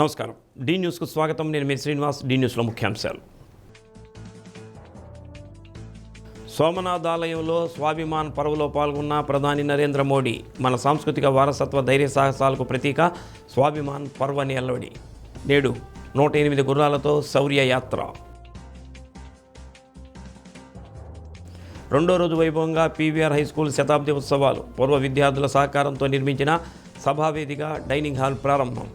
నమస్కారం. డి న్యూస్కు స్వాగతం. నేను మీ శ్రీనివాస్. డి న్యూస్లో ముఖ్యాంశాలు. సోమనాథ్ ఆలయంలో స్వాభిమాన్ పర్వలో పాల్గొన్న ప్రధాని నరేంద్ర మోడీ. మన సాంస్కృతిక వారసత్వ ధైర్య సాహసాలకు ప్రతీక స్వాభిమాన్ పర్వ అని అల్లడి. నేడు 108 గుర్రాలతో శౌర్య యాత్ర. రెండో రోజు వైభవంగా పీవీఆర్ హైస్కూల్ శతాబ్ది ఉత్సవాలు. పూర్వ విద్యార్థుల సహకారంతో నిర్మించిన సభావేదిక, డైనింగ్ హాల్ ప్రారంభం.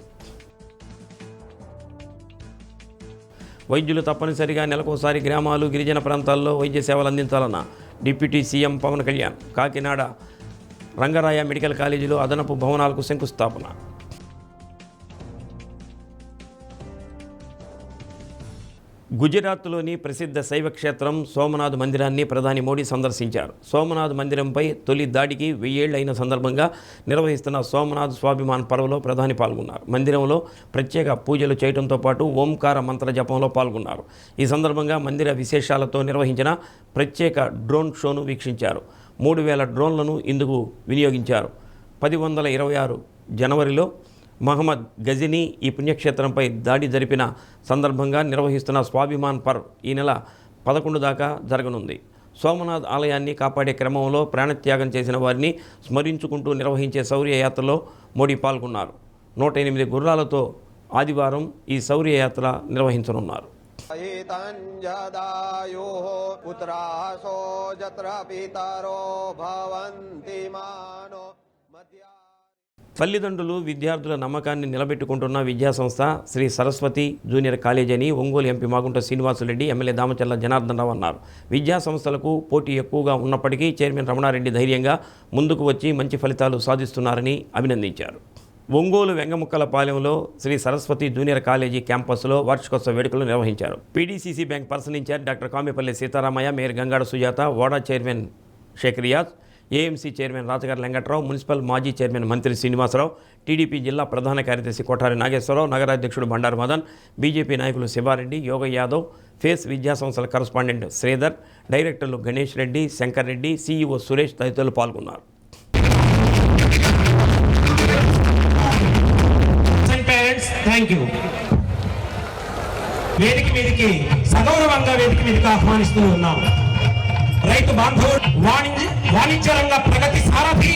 వైద్యులు తప్పనిసరిగా నెలకోసారి గ్రామాలు, గిరిజన ప్రాంతాల్లో వైద్య సేవలు అందించాలన్న deputy CM Pawan Kalyan. Kakinada Rangaraya medical కాలేజీలో అదనపు భవనాలకు శంకుస్థాపన. గుజరాత్లోని ప్రసిద్ధ శైవ క్షేత్రం సోమనాథ్ మందిరాన్ని ప్రధాని మోడీ సందర్శించారు. సోమనాథ్ మందిరంపై తొలి దాడికి 1000 ఏళ్లు అయిన సందర్భంగా నిర్వహిస్తున్న సోమనాథ్ స్వాభిమాన్ పర్వలో ప్రధాని పాల్గొన్నారు. మందిరంలో ప్రత్యేక పూజలు చేయడంతో పాటు ఓంకార మంత్ర జపంలో పాల్గొన్నారు. ఈ సందర్భంగా మందిర విశేషాలతో నిర్వహించిన ప్రత్యేక డ్రోన్ షోను వీక్షించారు. 3000 డ్రోన్లను ఇందుకు వినియోగించారు. 1126 జనవరిలో మహమ్మద్ గజనీ ఈ పుణ్యక్షేత్రంపై దాడి జరిపిన సందర్భంగా నిర్వహిస్తున్న స్వాభిమాన్ పర్వ్ ఈ నెల 11 దాకా జరగనుంది. సోమనాథ్ ఆలయాన్ని కాపాడే క్రమంలో ప్రాణత్యాగం చేసిన వారిని స్మరించుకుంటూ నిర్వహించే శౌర్య యాత్రలో మోడీ పాల్గొన్నారు. 108 గుర్రాలతో ఆదివారం ఈ శౌర్య యాత్ర నిర్వహించనున్నారు. తల్లిదండ్రులు, విద్యార్థుల నమ్మకాన్ని నిలబెట్టుకుంటున్న విద్యాసంస్థ శ్రీ సరస్వతి జూనియర్ కాలేజ్ అని ఒంగోలు ఎంపీ మాగుంట శ్రీనివాసులరెడ్డి, ఎమ్మెల్యే దామచర్ల జనార్దన్ రావు అన్నారు. విద్యాసంస్థలకు పోటీ ఎక్కువగా ఉన్నప్పటికీ చైర్మన్ రమణారెడ్డి ధైర్యంగా ముందుకు వచ్చి మంచి ఫలితాలు సాధిస్తున్నారని అభినందించారు. ఒంగోలు వెంగముక్కలపాలెంలో శ్రీ సరస్వతి జూనియర్ కాలేజీ క్యాంపస్లో వార్షికోత్సవ వేడుకలు నిర్వహించారు. PDCC bank personal incharge doctor Kamepalli Sitaramaiah, mayor Gangada Sujatha, వాడా chairman Sheikh Riyaz, AMC chairman Rajagari Venkatrao, municipal మాజీ చైర్మన్ మంత్రి శ్రీనివాసరావు, టీడీపీ జిల్లా ప్రధాన కార్యదర్శి కోఠారి నాగేశ్వరరావు, నగరాధ్యక్షుడు బండారు మదన్, బీజేపీ నాయకులు శివారెడ్డి, యోగ యాదవ్, ఫేస్ విద్యాసంస్థల కరస్పాండెంట్ శ్రీధర్, డైరెక్టర్లు గణేష్ రెడ్డి, శంకర్ రెడ్డి, సీఈఓ సురేష్ తదితరులు పాల్గొన్నారు. వేదిక మీదకి సగౌరవంగా వేదిక మీదకి ఆహ్వానిస్తూ ఉన్నాం. రైతు బాంధవుడు, వాణిజ్య రంగ ప్రగతి సారథి,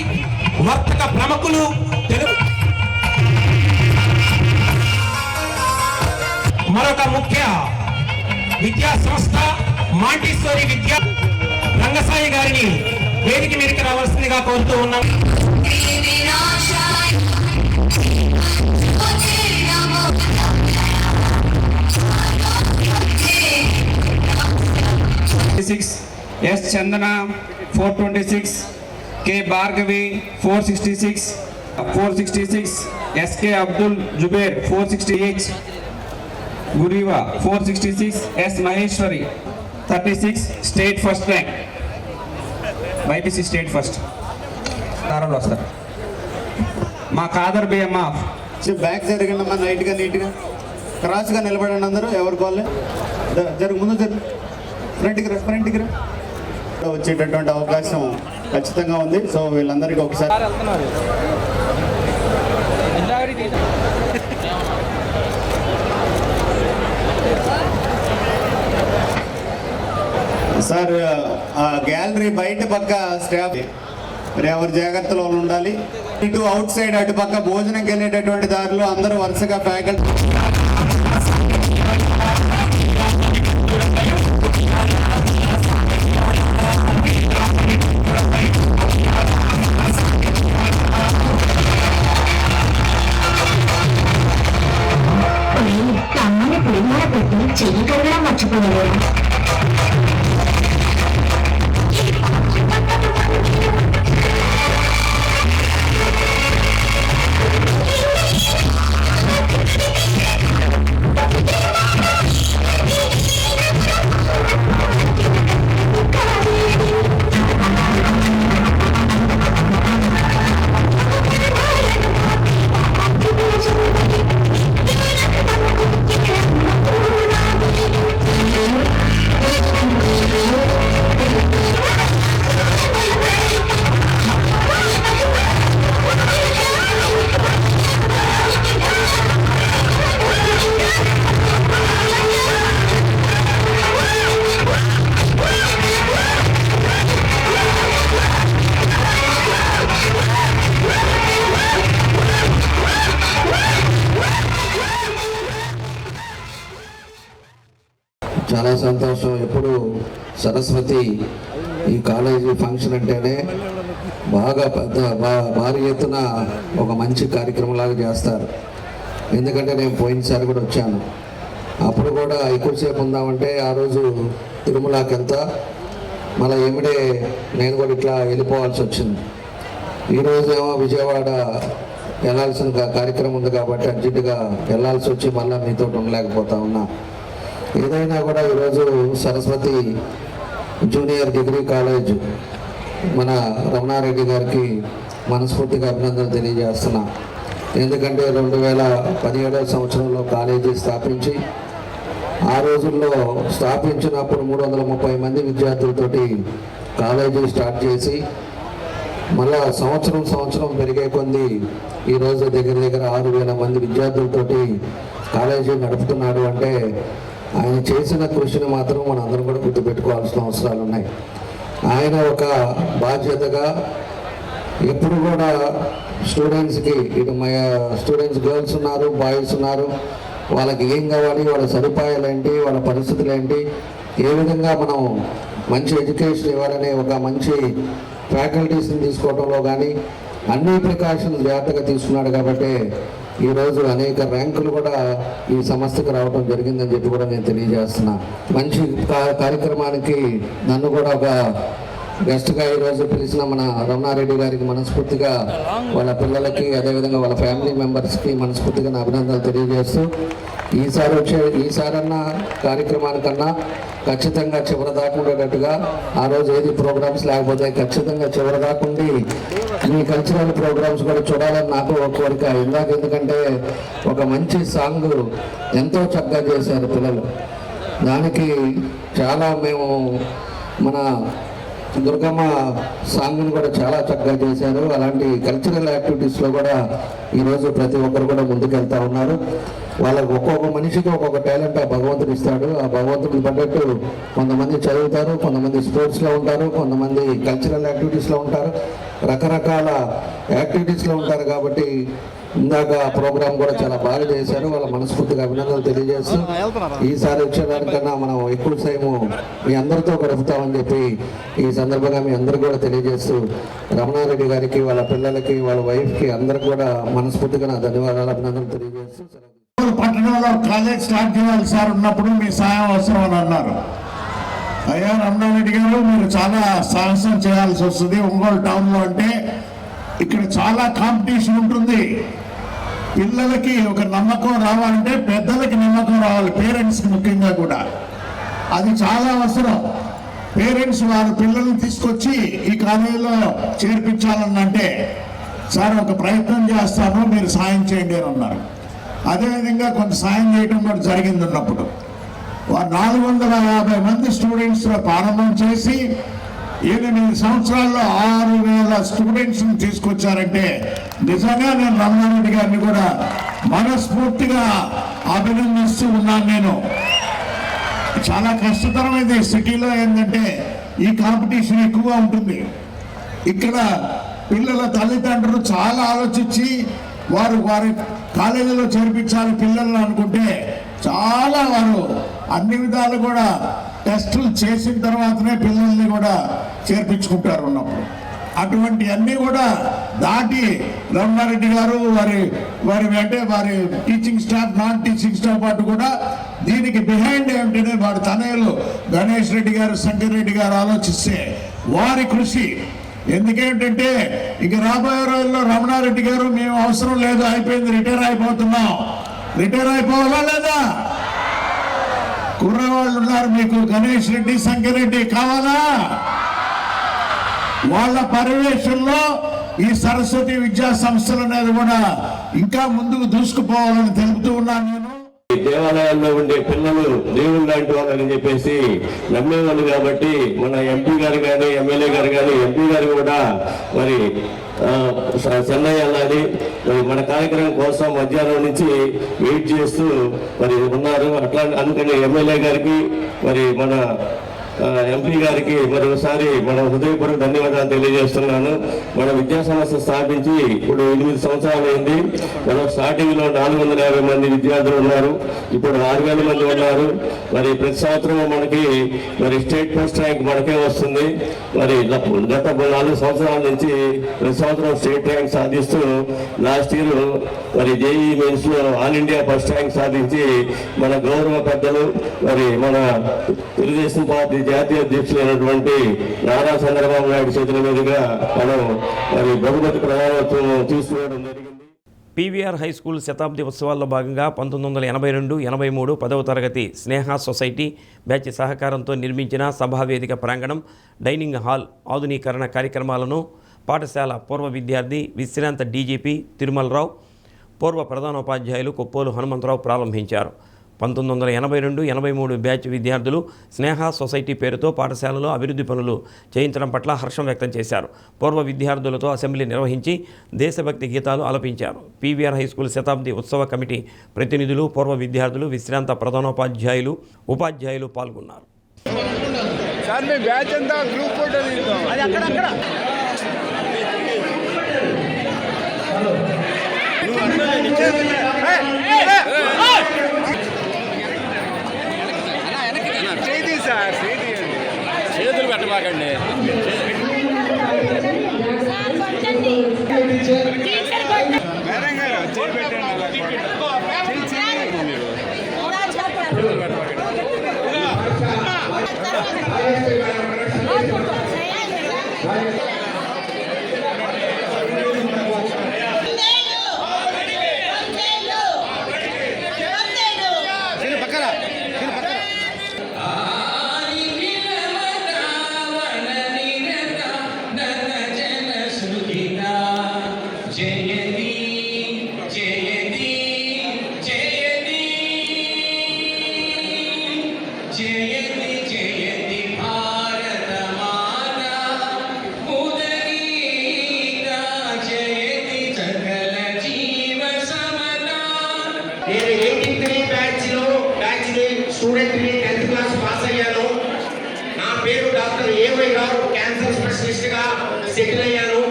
వర్తక ప్రముఖులు, మరొక ముఖ్య విద్యా సంస్థ మాంటిసోరీ విద్యా రంగసాయి గారిని వేదిక మీదకి రావాల్సిందిగా కోరుతూ ఉన్నాం. S Chandana 426, K Bhargavi 466, SK Abdul Zubair 468, గురివా 466, S Maheswari 36, state first rank, BiPC state first. తారాలు వస్తారు. మా కాదర్ బియ్యమ్మ బ్యాక్ జరిగిందమ్మా, నైట్గా నీట్గా క్రాస్గా నిలబడండి అందరూ. ఎవరికి వాళ్ళే జరుగు, ముందు జరుగు, ఫ్రంట్కి రా. వచ్చేటటువంటి అవకాశం ఖచ్చితంగా ఉంది. సో వీళ్ళందరికీ ఒకసారి సార్ గ్యాలరీ బయట పక్క స్టాఫ్ మరి ఎవరి జాగ్రత్తలో ఉండాలి. ఇటు అవుట్ సైడ్ అటు పక్క భోజనంకి వెళ్ళేటటువంటి దారిలో అందరూ వరుసగా ఫ్యాకల్టీ చెయ్యకుండా మర్చిపోయారు. చాలా సంతోషం. ఎప్పుడు సరస్వతి ఈ కాలేజీ ఫంక్షన్ అంటేనే బాగా భారీ ఎత్తున ఒక మంచి కార్యక్రమంలాగా చేస్తారు. ఎందుకంటే నేను పోయినసారి కూడా వచ్చాను, అప్పుడు కూడా ఎక్కువసేపు ఉందామంటే ఆ రోజు తిరుమలకి వెళ్తా, మళ్ళీ ఏమిడే నేను కూడా ఇట్లా వెళ్ళిపోవాల్సి వచ్చింది. ఈరోజు ఏమో విజయవాడ వెళ్ళాల్సిన కార్యక్రమం ఉంది కాబట్టి అర్జెంటుగా వెళ్ళాల్సి వచ్చి మళ్ళీ మీతో ఉండలేకపోతా ఉన్నా. ఏదైనా కూడా ఈరోజు సరస్వతి జూనియర్ డిగ్రీ కాలేజ్ మన రమణారెడ్డి గారికి మనస్ఫూర్తిగా అభినందనలు తెలియజేస్తున్నా. ఎందుకంటే 2017 సంవత్సరంలో కాలేజీ స్థాపించి ఆ రోజుల్లో స్థాపించినప్పుడు 330 మంది విద్యార్థులతోటి కాలేజీ స్టార్ట్ చేసి మళ్ళా సంవత్సరం పెరిగే కొంది ఈరోజు దగ్గర 6,000 మంది విద్యార్థులతోటి కాలేజీ నడుపుతున్నాడు అంటే ఆయన చేసిన కృషిని మాత్రం మనం అందరం కూడా గుర్తుపెట్టుకోవాల్సిన అవసరాలు ఉన్నాయి. ఆయన ఒక బాధ్యతగా ఎప్పుడు కూడా స్టూడెంట్స్కి, ఇటు స్టూడెంట్స్ గర్ల్స్ ఉన్నారు, బాయ్స్ ఉన్నారు, వాళ్ళకి ఏం కావాలి, వాళ్ళ సదుపాయాలు ఏంటి, వాళ్ళ పరిస్థితులు ఏంటి, ఏ విధంగా మనం మంచి ఎడ్యుకేషన్ ఇవ్వాలనే ఒక మంచి ఫ్యాకల్టీస్ని తీసుకోవడంలో కానీ అన్ని ప్రికాషన్స్ జాగ్రత్తగా తీసుకున్నాడు. కాబట్టి ఈరోజు అనేక ర్యాంకులు కూడా ఈ సంస్థకు రావడం జరిగిందని చెప్పి కూడా నేను తెలియజేస్తున్నా. మంచి కార్యక్రమానికి నన్ను కూడా ఒక గెస్ట్గా ఈరోజు పిలిచిన మన రమణారెడ్డి గారికి మనస్ఫూర్తిగా, వాళ్ళ పిల్లలకి, అదేవిధంగా వాళ్ళ ఫ్యామిలీ మెంబర్స్కి మనస్ఫూర్తిగా నా అభినందనలు తెలియజేస్తూ ఈసారన్నా కార్యక్రమానికన్నా ఖచ్చితంగా చివరి దాకా ఉండేటట్టుగా, ఆ రోజు ఏది ప్రోగ్రామ్స్ లేకపోతే ఖచ్చితంగా చివరి దాకా ఉండి ఈ కల్చరల్ ప్రోగ్రామ్స్ కూడా చూడాలని నాకు ఒక కోరిక. ఎందుకంటే ఒక మంచి సాంగ్ ఎంతో చక్కగా చేశారు పిల్లలు. దానికి చాలా మేము మన దుర్గమ్మ సాంగ్ని కూడా చాలా చక్కగా చేశారు. అలాంటి కల్చరల్ యాక్టివిటీస్లో కూడా ఈరోజు ప్రతి ఒక్కరు కూడా ముందుకెళ్తా ఉన్నారు. వాళ్ళకు ఒక్కొక్క మనిషికి ఒక్కొక్క టాలెంట్ ఆ భగవంతుడు ఇస్తాడు. ఆ భగవంతుడిని పడ్డట్టు కొంతమంది చదువుతారు, కొంతమంది స్పోర్ట్స్లో ఉంటారు, కొంతమంది కల్చరల్ యాక్టివిటీస్లో ఉంటారు, రకరకాల యాక్టివిటీస్లో ఉంటారు. కాబట్టి ఇందాక ప్రోగ్రామ్ కూడా చాలా బాగా చేశారు. వాళ్ళ మనస్ఫూర్తిగా అభినందనలు తెలియజేస్తూ ఈసారి వచ్చేదానికన్నా మనం ఎక్కువ టైము మీ అందరితో గడుపుతామని చెప్పి ఈ సందర్భంగా మీ అందరికీ కూడా తెలియజేస్తూ, రమణారెడ్డి గారికి, వాళ్ళ పిల్లలకి, వాళ్ళ వైఫ్కి అందరికి కూడా మనస్ఫూర్తిగా నా ధన్యవాదాలు, అభినందనలు తెలియజేస్తూ. పట్టణంలో కాలేజ్ స్టార్ట్ చేయాలి సార్ ఉన్నప్పుడు మీ సాయం అవసరం అని అన్నారు. అయ్యా రమణారెడ్డి గారు, మీరు చాలా సాహసం చేయాల్సి వస్తుంది. ఒంగోలు టౌన్లో అంటే ఇక్కడ చాలా కాంపిటీషన్ ఉంటుంది. పిల్లలకి ఒక నమ్మకం రావాలంటే పెద్దలకి నమ్మకం రావాలి, పేరెంట్స్కి ముఖ్యంగా కూడా. అది చాలా అవసరం. పేరెంట్స్ వారి పిల్లల్ని తీసుకొచ్చి ఈ కాలేజీలో చేర్పించాలన్నంటే, సార్ ఒక ప్రయత్నం చేస్తాను, మీరు సాయం చేయండి అని అన్నారు. అదేవిధంగా కొంత సాయం చేయడం కూడా జరిగింది. ఉన్నప్పుడు 450 మంది స్టూడెంట్స్ ప్రారంభం చేసి 8 సంవత్సరాల్లో 6,000 స్టూడెంట్స్ని తీసుకొచ్చారంటే నిజంగా నేను రమణారెడ్డి గారిని కూడా మనస్ఫూర్తిగా అభినందిస్తూ ఉన్నాను. నేను చాలా కష్టతరమైంది. సిటీలో ఏంటంటే ఈ కాంపిటీషన్ ఎక్కువగా ఉంటుంది. ఇక్కడ పిల్లల తల్లిదండ్రులు చాలా ఆలోచించి వారి కాలేజీలో చేర్పించాలి పిల్లలను అనుకుంటే చాలా వారు అన్ని విధాలు కూడా టెస్టులు చేసిన తర్వాతనే పిల్లల్ని కూడా చేర్పించుకుంటారు ఉన్నప్పుడు. అటువంటి అన్నీ కూడా దాటి రమణారెడ్డి గారు వారి teaching staff, non teaching staff పాటు కూడా దీనికి బిహైండ్ ఏమిటనే వారి తనయులు గణేష్ రెడ్డి గారు, శంకర్ రెడ్డి గారు ఆలోచిస్తే వారి కృషి. ఎందుకేంటంటే ఇక రాబోయే రోజుల్లో రమణారెడ్డి గారు మేము అవసరం లేదు, అయిపోయింది, రిటైర్ అయిపోతున్నాం. రిటైర్ అయిపోవాలా లేదా? కుర్రవాళ్ళు ఉన్నారు మీకు, గణేష్ రెడ్డి, శంకర్ రెడ్డి కావాలా? వాళ్ళ పర్యవేక్షణలో ఈ సరస్వతి విద్యా సంస్థలు అనేది కూడా ఇంకా ముందుకు దూసుకుపోవాలని తెలుపుతూ ఉన్నాను. నేను దేవాలయాల్లో ఉండే పిల్లలు దేవుడు లాంటి వాళ్ళని చెప్పేసి నమ్మేవాళ్ళు. కాబట్టి మన ఎంపీ గారు కానీ, ఎమ్మెల్యే గారు కానీ, ఎంపీ గారు కూడా మరి చెన్నై వెళ్ళాలి, మరి మన కార్యక్రమం కోసం మధ్యాహ్నం నుంచి వెయిట్ చేస్తూ మరి ఉన్నారు. అట్లా అందుకని ఎమ్మెల్యే గారికి, మరి మన ఎంపీ గారికి మరొకసారి మన హృదయపూర్వక ధన్యవాదాలు తెలియజేస్తున్నాను. మన విద్యా సంస్థ స్థాపించి ఇప్పుడు 8 సంవత్సరాలు అయింది. మనం స్టార్టింగ్లో 450 మంది విద్యార్థులు ఉన్నారు, ఇప్పుడు 6000 మంది ఉన్నారు. మరి ప్రతి సంవత్సరం మనకి స్టేట్ ఫస్ట్ ర్యాంక్ మనకే వస్తుంది. మరి గత 4 సంవత్సరాల నుంచి ప్రతి సంవత్సరం స్టేట్ ర్యాంక్ సాధిస్తూ లాస్ట్ ఇయర్ జేఈ మెయిన్స్ లో ఆల్ ఇండియా ఫస్ట్ ర్యాంక్ సాధించి మన గౌరవ పెద్దలు మన తెలుగుదేశం పార్టీ జాతీయ అధ్యక్షులైనటువంటి నారా చంద్రబాబు నాయుడు చేతుల మీదుగా మనం బహుమతి ప్రధానోత్సవం తీసుకోవడం జరిగింది. పీవీఆర్ హై స్కూల్ శతాబ్ది ఉత్సవాల్లో భాగంగా 1982-83 10వ తరగతి స్నేహ సొసైటీ బ్యాచ్ సహకారంతో నిర్మించిన సభావేదిక ప్రాంగణం, డైనింగ్ హాల్ ఆధునీకరణ కార్యక్రమాలను పాఠశాల పూర్వ విద్యార్థి విశ్రాంత డీజీపీ తిరుమలరావు, పూర్వ ప్రధానోపాధ్యాయులు కొప్పోలు హనుమంతరావు ప్రారంభించారు. 1982-83 బ్యాచ్ విద్యార్థులు స్నేహ సొసైటీ పేరుతో పాఠశాలలో అభివృద్ధి పనులు చేయించడం పట్ల హర్షం వ్యక్తం చేశారు. పూర్వ విద్యార్థులతో అసెంబ్లీ నిర్వహించి దేశభక్తి గీతాలు ఆలపించారు. పీవీఆర్ హై స్కూల్ శతాబ్ది ఉత్సవ కమిటీ ప్రతినిధులు, పూర్వ విద్యార్థులు, విశ్రాంత ప్రధానోపాధ్యాయులు, ఉపాధ్యాయులు పాల్గొన్నారు. చేతులు పెట్టబాకండి. నేను 83 batch student 10th class pass అయ్యాను. నా పేరు డాక్టర్ ఏవై రావు, క్యాన్సర్ స్పెషలిస్ట్ గా సెటిల్ అయ్యాను.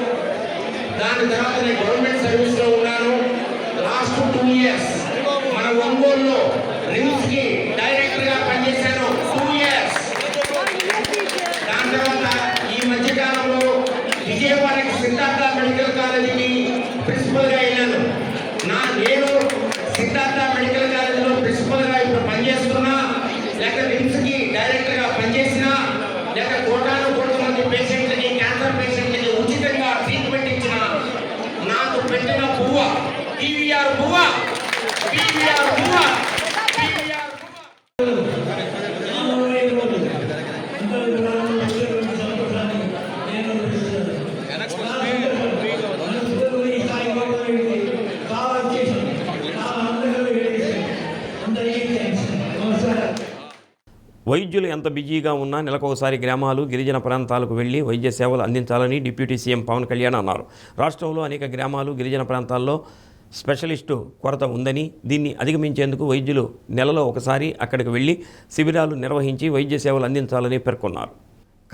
దాని తర్వాత నేను గవర్నమెంట్ సర్వీస్ లో ఉన్నాను. లాస్ట్ 2 ఇయర్స్ మన ఒంగోలులో రిమ్స్ కి డైరెక్టర్ గా పనిచేశాను 2 ఇయర్స్. దాని తర్వాత ఈ మధ్య కాలంలో విజయవాడకి సిద్ధార్థ మెడికల్ కాలేజీకి ప్రిన్సిపల్ గా వెళ్ళాను. నేను సిద్ధార్థ మెడికల్ కాలేజీలో ప్రిన్సిపల్ గా ఇప్పుడు పనిచేస్తున్నా, లేక రిమ్స్ కి డైరెక్టర్ గా పనిచేసినా, లేక కోటాను మంది పేషెంట్లకి, క్యాన్సర్ పేషెంట్లకి ఉచితంగా ట్రీట్మెంట్ ఇచ్చిన నాకు పెట్టిన పువ్వ పీవీఆర్ పువ్వ. వైద్యులు ఎంత బిజీగా ఉన్నా నెలకొకసారి గ్రామాలు, గిరిజన ప్రాంతాలకు వెళ్లి వైద్య సేవలు అందించాలని డిప్యూటీ సీఎం పవన్ కళ్యాణ్ అన్నారు. రాష్ట్రంలో అనేక గ్రామాలు, గిరిజన ప్రాంతాల్లో స్పెషలిస్టు కొరత ఉందని, దీన్ని అధిగమించేందుకు వైద్యులు నెలలో ఒకసారి అక్కడికి వెళ్లి శిబిరాలు నిర్వహించి వైద్య సేవలు అందించాలని పేర్కొన్నారు.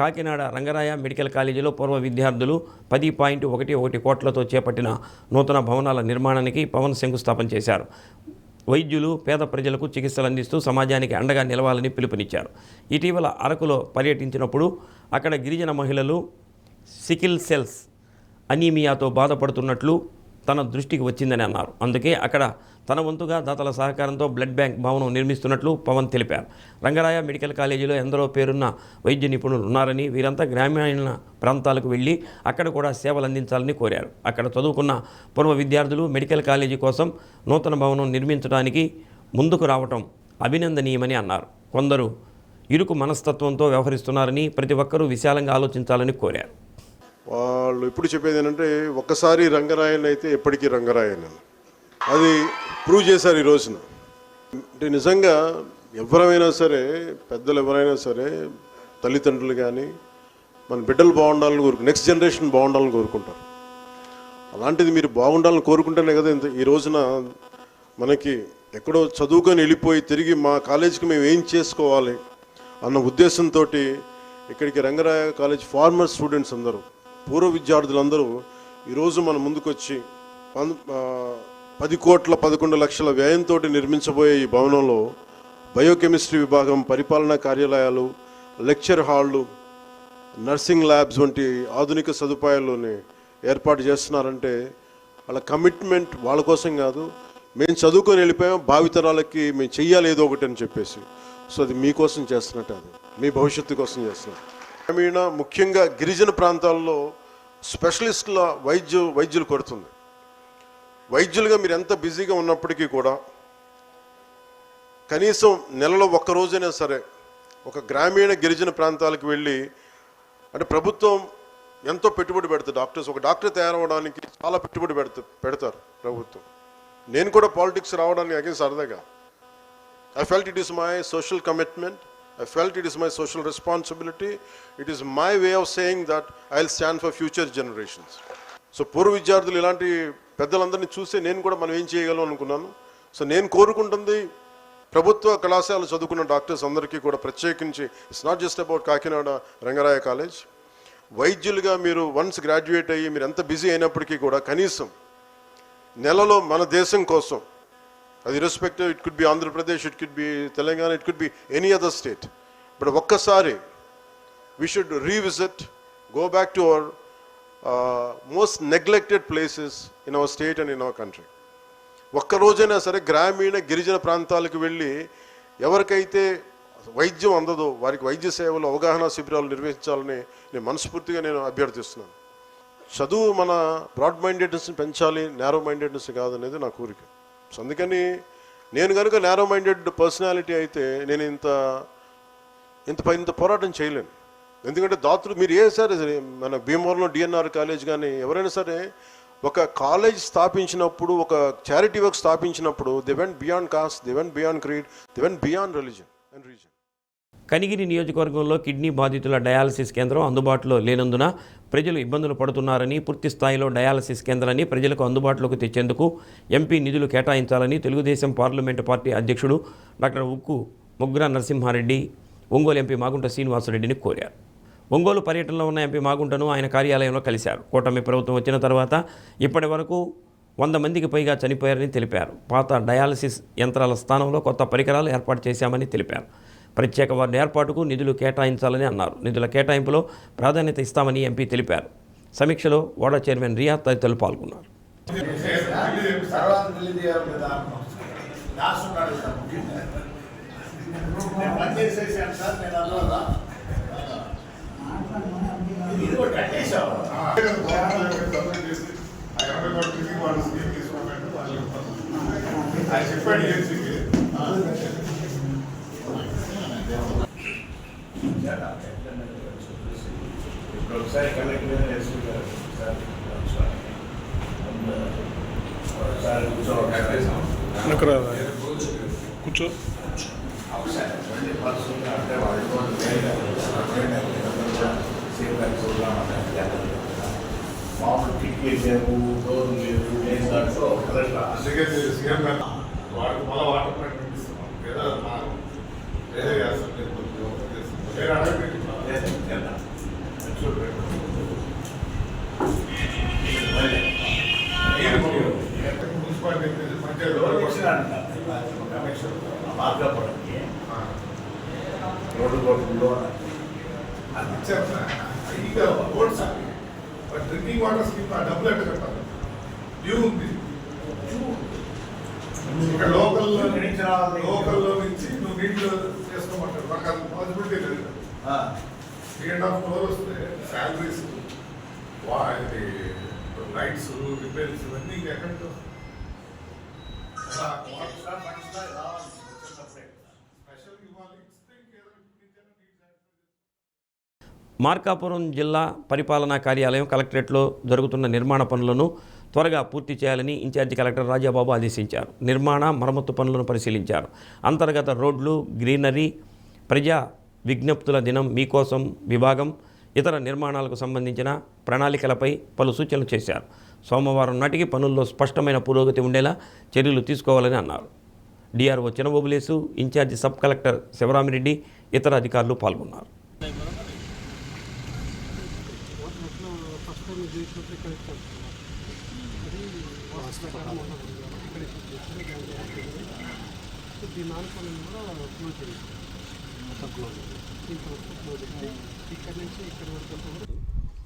కాకినాడ రంగరాయ మెడికల్ కాలేజీలో పూర్వ విద్యార్థులు 10.11 కోట్లతో చేపట్టిన నూతన భవనాల నిర్మాణానికి పవన్ శంకుస్థాపన చేశారు. వైద్యులు పేద ప్రజలకు చికిత్సలు అందిస్తూ సమాజానికి అండగా నిలవాలని పిలుపునిచ్చారు. ఇటీవల అరకులో పర్యటించినప్పుడు అక్కడ గిరిజన మహిళలు సికిల్ సెల్స్ అనీమియాతో బాధపడుతున్నట్లు తన దృష్టికి వచ్చిందని అన్నారు. అందుకే అక్కడ తన వంతుగా దాతల సహకారంతో బ్లడ్ బ్యాంక్ భవనం నిర్మిస్తున్నట్లు పవన్ తెలిపారు. రంగరాయ మెడికల్ కాలేజీలో ఎందరో పేరున్న వైద్య నిపుణులు ఉన్నారని, వీరంతా గ్రామీణ ప్రాంతాలకు వెళ్ళి అక్కడ కూడా సేవలు అందించాలని కోరారు. అక్కడ చదువుకున్న పూర్వ విద్యార్థులు మెడికల్ కాలేజీ కోసం నూతన భవనం నిర్మించడానికి ముందుకు రావటం అభినందనీయమని అన్నారు. కొందరు ఇరుకు మనస్తత్వంతో వ్యవహరిస్తున్నారని, ప్రతి ఒక్కరూ విశాలంగా ఆలోచించాలని కోరారు. వాళ్ళు ఇప్పుడు చెప్పేది ఏంటంటే, ఒక్కసారి రంగరాయన్ అయితే ఎప్పటికీ రంగరాయన్, అది ప్రూవ్ చేశారు ఈ రోజున. అంటే నిజంగా ఎవరైనా సరే, పెద్దలు ఎవరైనా సరే, తల్లిదండ్రులు కానీ మన బిడ్డలు బాగుండాలని నెక్స్ట్ జనరేషన్ బాగుండాలని కోరుకుంటారు. అలాంటిది మీరు బాగుండాలని కోరుకుంటేనే కదా ఈ రోజున మనకి ఎక్కడో చదువుకొని వెళ్ళిపోయి తిరిగి మా కాలేజీకి మేము ఏం చేసుకోవాలి అన్న ఉద్దేశంతో ఇక్కడికి రంగరాయ కాలేజ్ ఫార్మర్ స్టూడెంట్స్ అందరూ, పూర్వ విద్యార్థులందరూ ఈరోజు మన ముందుకొచ్చి 10,11,00,000 వ్యయంతో నిర్మించబోయే ఈ భవనంలో బయోకెమిస్ట్రీ విభాగం, పరిపాలనా కార్యాలయాలు, లెక్చర్ హాళ్ళు, నర్సింగ్ ల్యాబ్స్ వంటి ఆధునిక సదుపాయాల్లోనే ఏర్పాటు చేస్తున్నారంటే వాళ్ళ కమిట్మెంట్ వాళ్ళ కోసం కాదు, మేము చదువుకొని వెళ్ళిపోయాం, భావితరాలకి మేము చెయ్యాలి ఏదో ఒకటి అని చెప్పేసి. సో అది మీకోసం చేస్తున్నట్టు, అది మీ భవిష్యత్తు కోసం చేస్తున్నారు. గ్రామీణ ముఖ్యంగా గిరిజన ప్రాంతాల్లో స్పెషలిస్టుల వైద్యులు కొడుతుంది. వైద్యులుగా మీరు ఎంత బిజీగా ఉన్నప్పటికీ కూడా కనీసం నెలలో ఒక్క రోజైనా సరే ఒక గ్రామీణ గిరిజన ప్రాంతాలకు వెళ్ళి, అంటే ప్రభుత్వం ఎంతో పెట్టుబడి పెడుతుంది డాక్టర్స్, ఒక డాక్టర్ తయారవడానికి చాలా పెట్టుబడి పెడతారు ప్రభుత్వం. నేను కూడా పాలిటిక్స్ రావడానికి అగైన్ సరదాగా I felt it is my social commitment, I felt it is my social responsibility. It is my way of saying that I'll stand for future generations. So పూర్వ విద్యార్థులు ఇలాంటి పెద్దలందరినీ చూసి నేను కూడా మనం ఏం చేయగలం అనుకున్నాను. సో నేను కోరుకుంటుంది ప్రభుత్వ కళాశాలలు చదువుకున్న డాక్టర్స్ అందరికీ కూడా ప్రత్యేకించి, it's not just about Kakinada Rangaraya college, వైద్యులుగా మీరు వన్స్ గ్రాడ్యుయేట్ అయ్యి మీరు ఎంత బిజీ అయినప్పటికీ కూడా కనీసం నెలలో మన దేశం కోసం, అది irrespective, it could be Andhra Pradesh, it could be Telangana, it could be any other state, but ఒక్కసారి we should revisit, go back to our most neglected places in our state and in our country. ఒక్కరోజైనా సరే గ్రామీణ గిరిజన ప్రాంతాలకు వెళ్ళి ఎవరికైతే వైద్యం అందదో వారికి వైద్య సేవలు అవగాహన శిబిరాలు నిర్వహించాలని నేను మనస్ఫూర్తిగా అభ్యర్థిస్తున్నాను. చదువు మన బ్రాడ్ మైండెడ్నెస్ని పెంచాలి, నేరో మైండెడ్నెస్ కాదనేది నా కోరిక. సో అందుకని నేను కనుక నేరో మైండెడ్ పర్సనాలిటీ అయితే నేను ఇంత పోరాటం చేయలేను. ఎందుకంటే దాతలు మీరు సరే మన భీమవరంలో డిఎన్ఆర్ కాలేజ్ కానీ ఎవరైనా సరే ఒక కాలేజ్ స్థాపించినప్పుడు, ఒక చారిటీ వర్క్ స్థాపించినప్పుడు they went beyond caste, they went beyond creed, they went beyond religion and reason. Kanigiri నియోజకవర్గంలో కిడ్నీ బాధితుల డయాలసిస్ కేంద్రం అందుబాటులో లేనందున ప్రజలు ఇబ్బందులు పడుతున్నారని, పూర్తి స్థాయిలో డయాలసిస్ కేంద్రాన్ని ప్రజలకు అందుబాటులోకి తెచ్చేందుకు ఎంపీ నిధులు కేటాయించాలని తెలుగుదేశం పార్లమెంటు పార్టీ అధ్యక్షుడు డాక్టర్ ఉక్కు మొగ్గుర నరసింహారెడ్డి ఒంగోలు ఎంపీ మాగుంట శ్రీనివాసరెడ్డిని కోరారు. ఒంగోలు పర్యటనలో ఉన్న ఎంపీ మాగుంటను ఆయన కార్యాలయంలో కలిశారు. కూటమి ప్రభుత్వం వచ్చిన తర్వాత ఇప్పటి వరకు 100 మందికి పైగా చనిపోయారని తెలిపారు. పాత డయాలసిస్ యంత్రాల స్థానంలో కొత్త పరికరాలు ఏర్పాటు చేశామని తెలిపారు. ప్రత్యేక వార్డు ఏర్పాటుకు నిధులు కేటాయించాలని అన్నారు. నిధుల కేటాయింపులో ప్రాధాన్యత ఇస్తామని ఎంపీ తెలిపారు. సమీక్షలో వార్డు చైర్మన్ రియా తదితరులు పాల్గొన్నారు. కూర్చో. డ్రింకింగ్ వాటర్ స్కీమ్ డబ్బులు ఎట్లా కట్టాలి? డ్యూ ఉంది. ఇక్కడ లోకల్లో నుంచి నువ్వు నీళ్ళు చేసుకోమంటారు, నాకు అది పాసిబిలిటీ లేదు. 3.5 crores వస్తే శాలరీస్, లైట్స్, రిపేర్స్ ఇవన్నీ ఎక్కడ మార్కాపురం జిల్లా పరిపాలనా కార్యాలయం కలెక్టరేట్లో జరుగుతున్న నిర్మాణ పనులను త్వరగా పూర్తి చేయాలని ఇన్ఛార్జి కలెక్టర్ రాజాబాబు ఆదేశించారు. నిర్మాణ మరమ్మతు పనులను పరిశీలించారు. అంతర్గత రోడ్లు, గ్రీనరీ, ప్రజా విజ్ఞప్తుల దినం మీకోసం విభాగం, ఇతర నిర్మాణాలకు సంబంధించిన ప్రణాళికలపై పలు సూచనలు చేశారు. సోమవారం నాటికి పనుల్లో స్పష్టమైన పురోగతి ఉండేలా చర్యలు తీసుకోవాలని అన్నారు. DRO Chinabobulesu, incharge sub collector Sivaramireddy, ఇతర అధికారులు పాల్గొన్నారు.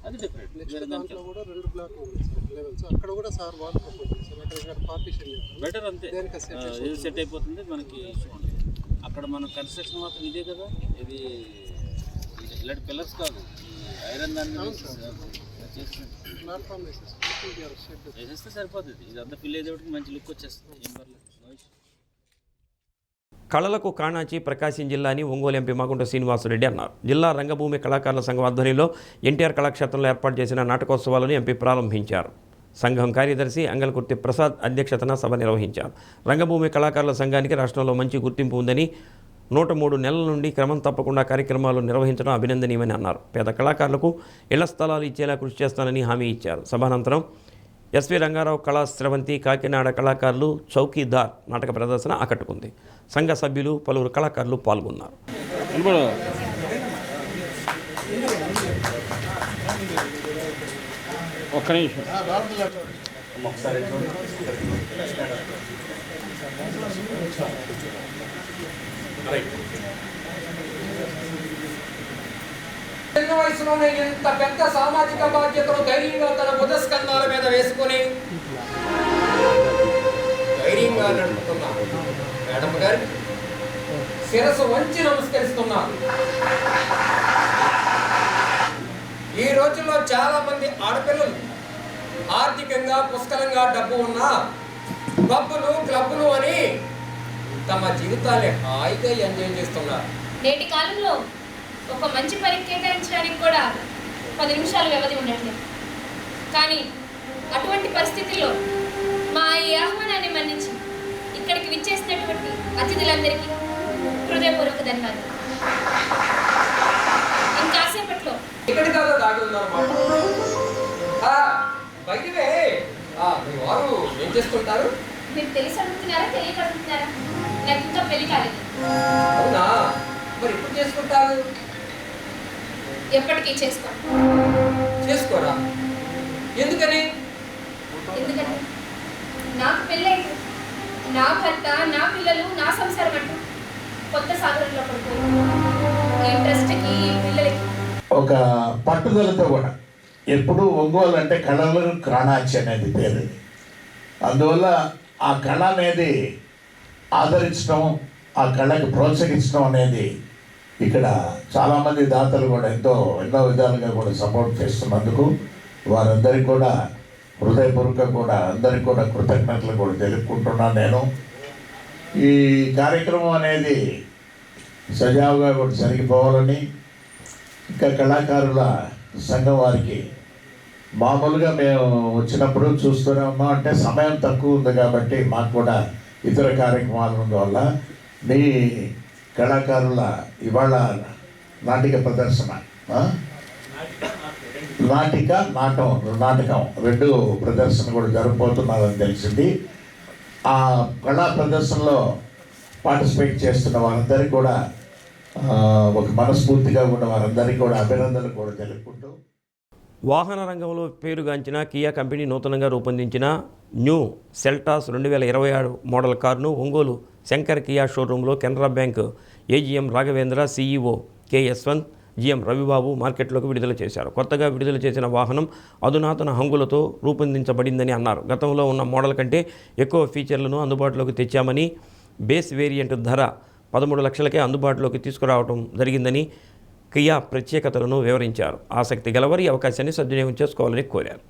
అది డిఫరెంట్. దాంట్లో కూడా 2 బ్లాక్ ఉంది సార్ లెవెల్స్. అక్కడ కూడా సార్ వాళ్ళు ప్రపోజ్ చేశారు. అక్కడ పార్టీషన్ బెటర్ అంతే, ఇది సెట్ అయిపోతుంది మనకి. అక్కడ మన కన్స్ట్రక్షన్ మాత్రం ఇదే కదా, ఇది ఇలాంటి పిల్లర్స్ కాదు, ఐరన్ దాన్ని ప్లాట్ఫామ్ వేసేస్తే సరిపోతుంది. ఇదంతా ఫిల్ అయ్యేటప్పటికి మంచి లుక్ వచ్చేస్తుంది. ఏం పర్లేదు. కళలకు కాణాచి ప్రకాశం జిల్లా అని ఒంగోలు ఎంపీ మాగుంట శ్రీనివాసరెడ్డి అన్నారు. జిల్లా రంగభూమి కళాకారుల సంఘం ఆధ్వర్యంలో ఎన్టీఆర్ కళాక్షేత్రంలో ఏర్పాటు చేసిన నాటకోత్సవాలను ఎంపీ ప్రారంభించారు. సంఘం కార్యదర్శి అంగల్కుర్తి ప్రసాద్ అధ్యక్షతన సభ నిర్వహించారు. రంగభూమి కళాకారుల సంఘానికి రాష్ట్రంలో మంచి గుర్తింపు ఉందని 103 నెలల నుండి క్రమం తప్పకుండా కార్యక్రమాలు నిర్వహించడం అభినందనీయమని అన్నారు. పేద కళాకారులకు ఇళ్ల స్థలాలు ఇచ్చేలా కృషి చేస్తానని హామీ ఇచ్చారు. సభానంతరం ఎస్వి రంగారావు కళా స్రవంతి కాకినాడ కళాకారులు చౌకీదార్ నాటక ప్రదర్శన ఆకట్టుకుంది. సంఘ సభ్యులు పలువురు కళాకారులు పాల్గొన్నారు. ఒక్క నిమిషం. చిన్న వయసులోనే ఇంత పెద్ద సామాజిక బాధ్యతను ధైర్యంగా తన బుధస్కంధాల మీద వేసుకుని ధైర్యంగా నడుపుతున్నా మేడం గారు శిరస్సు వంచి నమస్కరిస్తున్నారు. ఈ రోజుల్లో చాలా మంది ఆడపిల్లలు ఆర్థికంగా పుష్కలంగా డబ్బు ఉన్నా పబ్బులు క్లబ్బులు అని తమ జీవితాన్ని హాయిగా ఎంజాయ్ చేస్తున్నారు. నేటి కాలంలో ఒక మంచి పనికి కేటాయించడానికి కూడా 10 నిమిషాలు వ్యవధి ఉండట్లేదు. కానీ అటువంటి పరిస్థితుల్లో మా ఈ ఆహ్వానాన్ని మన్నించి ఇక్కడికి విచ్చేసినటువంటి అతిథులందరికీ హృదయపూర్వక ధన్యవాదాలు. ఇంకాసేపట్లో ఇక్కడి కాదు దాగి ఉన్నారు. బయటవే మీ వారు ఏం చేసుకుంటారు? మీరు తెలిసి అడుగుతున్నారా తెలియక అడుగుతున్నారా? నాకు ఇంకా పెళ్లి కాలేదు. అవునా, మరి ఎప్పుడు చేసుకుంటారు? ఎప్పటికీ చేసుకోరా? ఎందుకని? ఎందుకంటే నాకు పెళ్ళైంది, నా భర్త నా పిల్లలు నా సంసారం అంటూ కొత్త సాగరంలో పడిపోయింది. ఈ ట్రస్ట్కి ఈ పిల్లలకి ఒక పట్టుదలతో కూడా ఎప్పుడు ఒంగోలు అంటే కళలు కాణాచి అనేది పేరు. అందువల్ల ఆ కళ అనేది ఆదరించడం, ఆ కళకి ప్రోత్సహించడం అనేది ఇక్కడ చాలామంది దాతలు కూడా ఎన్నో విధాలుగా కూడా సపోర్ట్ చేస్తున్నందుకు వారందరికీ కూడా హృదయపూర్వకంగా కూడా అందరికీ కూడా కృతజ్ఞతలు కూడా తెలుపుకుంటున్నాను. నేను ఈ కార్యక్రమం అనేది సజావుగా కూడా జరిగిపోవాలని, ఇంకా కళాకారుల సంఘం వారికి మామూలుగా మేము వచ్చినప్పుడు చూస్తూనే ఉన్నాం. అంటే సమయం తక్కువ ఉంది కాబట్టి మాకు కూడా ఇతర కార్యక్రమాలు ఉన్నందువల్ల మీ కళాకారుల ఇవాళ నాటిక ప్రదర్శన, నాటకం 2 ప్రదర్శన కూడా జరగబోతున్నారని తెలిసింది. ఆ కళా ప్రదర్శనలో పార్టిసిపేట్ చేస్తున్న వారందరికీ కూడా ఒక మనస్ఫూర్తిగా ఉన్న వారందరికీ కూడా అభినందనలు కూడా తెలుపుకుంటూ, వాహన రంగంలో పేరుగాంచిన కియా కంపెనీ నూతనంగా రూపొందించిన న్యూ సెల్టాస్ 2026 మోడల్ కారును ఒంగోలు శంకర్ కియా షోరూంలో Canara bank AGM Raghavendra, CEO K Yashwant, GM Ravibabu మార్కెట్లోకి విడుదల చేశారు. కొత్తగా విడుదల చేసిన వాహనం అధునాతన హంగులతో రూపొందించబడిందని అన్నారు. గతంలో ఉన్న మోడల్ కంటే ఎక్కువ ఫీచర్లను అందుబాటులోకి తెచ్చామని, బేస్ వేరియంట్ ధర 13 లక్షలకే అందుబాటులోకి తీసుకురావడం జరిగిందని కియా ప్రత్యేకతలను వివరించారు. ఆసక్తి గలవారు ఈ అవకాశాన్ని సద్వినియోగం చేసుకోవాలని కోరారు.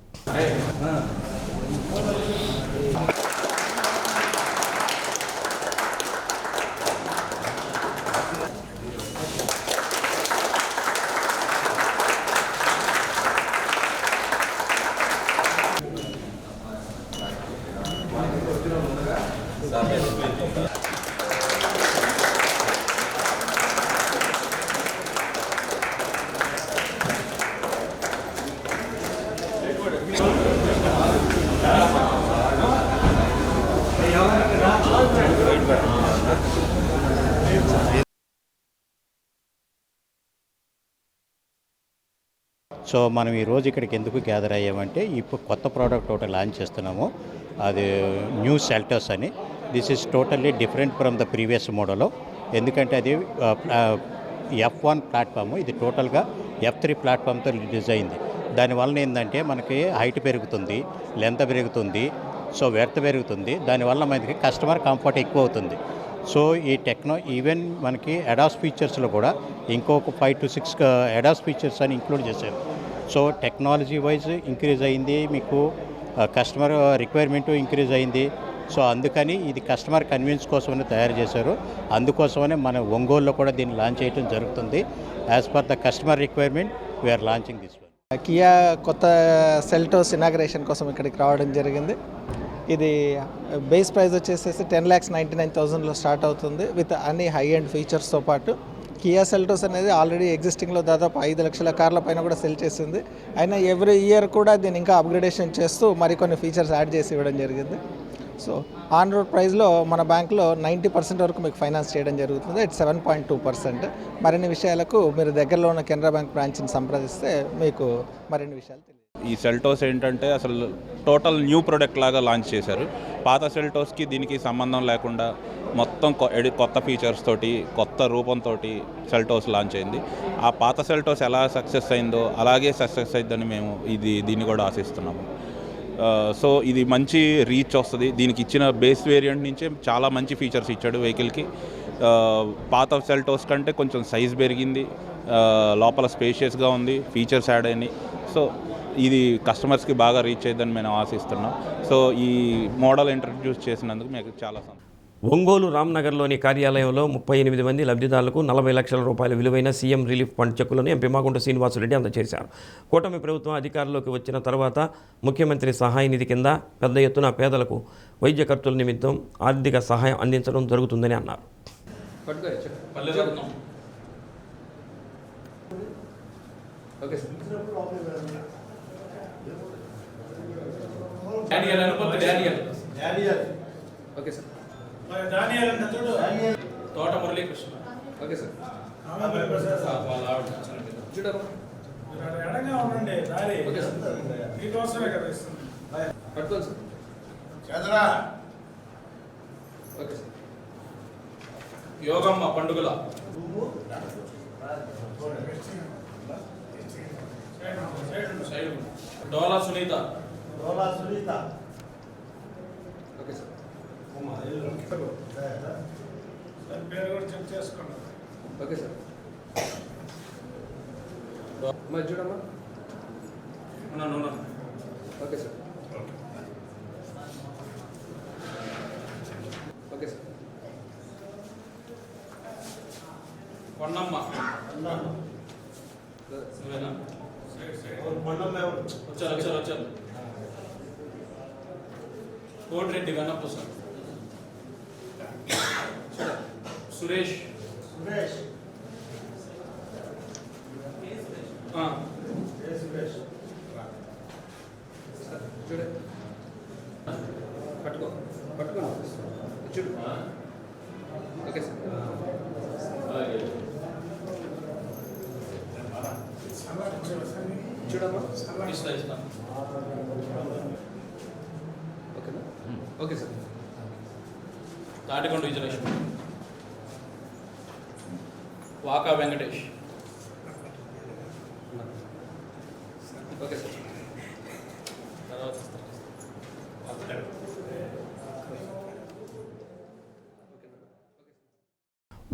సో మనం ఈరోజు ఇక్కడికి ఎందుకు గ్యాదర్ అయ్యామంటే ఇప్పుడు కొత్త ప్రోడక్ట్ ఒకటి లాంచ్ చేస్తున్నాము, అది న్యూ సెల్టోస్ అని. This is totally different from the previous model. ఎందుకంటే అది F1 ప్లాట్ఫామ్, ఇది టోటల్గా F3 ప్లాట్ఫామ్తో రిలీజ్ అయింది. దానివల్ల ఏంటంటే మనకి హైట్ పెరుగుతుంది, లెంత్ పెరుగుతుంది, సో వెర్త్ పెరుగుతుంది. దానివల్ల మనకి కస్టమర్ కంఫర్ట్ ఎక్కువ అవుతుంది. సో ఈ ఈవెన్ మనకి అడాస్ ఫీచర్స్లో కూడా ఇంకొక 5 to 6 అడాస్ ఫీచర్స్ అని ఇంక్లూడ్ చేశారు. సో టెక్నాలజీ వైజ్ ఇంక్రీజ్ అయింది, మీకు కస్టమర్ రిక్వైర్మెంటు ఇంక్రీజ్ అయింది. సో అందుకని ఇది కస్టమర్ కన్వీనియన్స్ కోసమని తయారు చేశారు. అందుకోసమనే మన ఒంగోలులో కూడా దీన్ని లాంచ్ చేయడం జరుగుతుంది. As per the customer requirement we are launching this one. Kia కొత్త సెల్టోస్ ఇనాగ్రేషన్ కోసం ఇక్కడికి రావడం జరిగింది. ఇది బేస్ ప్రైస్ వచ్చేసేసి 10,99,000లో స్టార్ట్ అవుతుంది విత్ అన్ని హై ఎండ్ ఫీచర్స్తో పాటు. కియా సెల్టోస్ అనేది ఆల్రెడీ ఎగ్జిస్టింగ్లో దాదాపు 5 లక్షల కార్ల పైన కూడా సెల్ చేసింది. అయినా ఎవ్రీ ఇయర్ కూడా దీన్ని ఇంకా అప్గ్రేడేషన్ చేస్తూ మరికొన్ని ఫీచర్స్ యాడ్ చేసి ఇవ్వడం జరిగింది. సో ఆన్ రోడ్ ప్రైస్లో మన బ్యాంక్లో 90% వరకు మీకు ఫైనాన్స్ చేయడం జరుగుతుంది. ఇట్స్ 7.2%. మరిన్ని విషయాలకు మీరు దగ్గరలో ఉన్న కెనరా బ్యాంక్ బ్రాంచ్ని సంప్రదిస్తే మీకు మరిన్ని విషయాలు తెలియదు. ఈ సెల్టోస్ ఏంటంటే అసలు టోటల్ న్యూ ప్రోడక్ట్ లాగా లాంచ్ చేశారు. పాత సెల్టోస్కి దీనికి సంబంధం లేకుండా మొత్తం కొత్త ఫీచర్స్ తోటి, కొత్త రూపంతో సెల్టోస్ లాంచ్ అయింది. ఆ పాత సెల్టోస్ ఎలా సక్సెస్ అయిందో అలాగే సక్సెస్ అయిందని మేము దీన్ని కూడా ఆశిస్తున్నాము. సో ఇది మంచి రీచ్ వస్తుంది. దీనికి ఇచ్చిన బేస్ వేరియంట్ నుంచే చాలా మంచి ఫీచర్స్ ఇచ్చాడు వెహికల్కి. పాత సెల్టోస్ కంటే కొంచెం సైజ్ పెరిగింది, లోపల స్పేషియస్గా ఉంది, ఫీచర్స్ యాడ్ అయినాయి. సో ఇది కస్టమర్స్కి బాగా రీచ్ అయ్యిందని మేము ఆశిస్తున్నాం. సో ఈ మోడల్ ఇంట్రడ్యూస్ చేసినందుకు మీకు చాలా సంతోషం. ఒంగోలు రామ్నగర్లోని కార్యాలయంలో 38 మంది లబ్ధిదారులకు 40 లక్షల రూపాయల విలువైన సీఎం రిలీఫ్ ఫండ్ చెక్కులను ఎంపీ మాగుంట శ్రీనివాసరెడ్డి అందజేశారు. కూటమి ప్రభుత్వం అధికారంలోకి వచ్చిన తర్వాత ముఖ్యమంత్రి సహాయ నిధి కింద పెద్ద ఎత్తున పేదలకు వైద్య ఖర్చుల నిమిత్తం ఆర్థిక సహాయం అందించడం జరుగుతుందని అన్నారు. Thota Muralikrishna. Okay sir. Okay sir. పట్టుకోండి sir. Okay sir. Yogamma Pandugala. Dola Sunitha. Okay sir. పేరు కూడా చెక్ చేసుకోండి. Okay sir. మరి చూడమ్మా. Okay sir. Okay sir. Kondamma. వచ్చారు. కోటిరెడ్డి గణప సార్. సురేష్. చూడ పట్టుకో చూడు. Okay sir. చూడమ్మా. ఇస్తా. ఓకేనా? Okay sir. Thatikonda Vijayalakshmi. Vaka Venkatesh. Okay sir.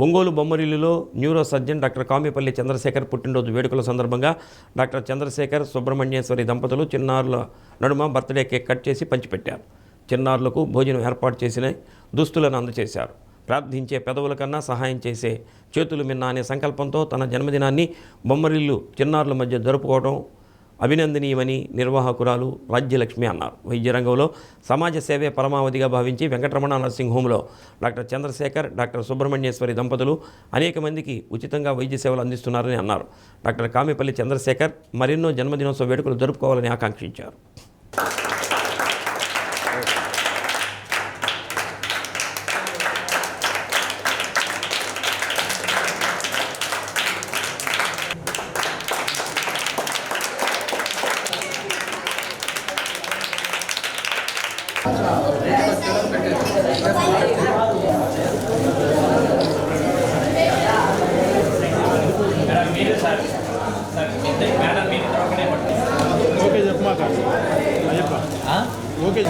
Ongole బొమ్మరిల్లులో neuro surgeon doctor Kamipalli Chandrasekhar పుట్టినరోజు వేడుకల సందర్భంగా డాక్టర్ చంద్రశేఖర్ సుబ్రహ్మణ్యేశ్వరి దంపతులు చిన్నారుల నడుమ బర్త్డే కేక్ కట్ చేసి పంచిపెట్టారు. చిన్నారులకు భోజనం ఏర్పాటు చేసిన దుస్తులను అందజేశారు. ప్రార్థించే పెదవుల కన్నా సహాయం చేసే చేతులు మిన్న అనే సంకల్పంతో తన జన్మదినాన్ని బొమ్మరిల్లు చిన్నారుల మధ్య జరుపుకోవడం అభినందనీయమని నిర్వాహకురాలు రాజ్యలక్ష్మి అన్నారు. వైద్య రంగంలో సమాజ సేవే పరమావధిగా భావించి వెంకటరమణ నర్సింగ్ హోంలో డాక్టర్ చంద్రశేఖర్, డాక్టర్ సుబ్రహ్మణ్యేశ్వరి దంపతులు అనేక మందికి ఉచితంగా వైద్య సేవలు అందిస్తున్నారని అన్నారు. డాక్టర్ కామిపల్లి చంద్రశేఖర్ మరెన్నో జన్మదినోత్సవ వేడుకలు జరుపుకోవాలని ఆకాంక్షించారు. ఓకే చెప్పమాక అయ్యప్ప ఓకే.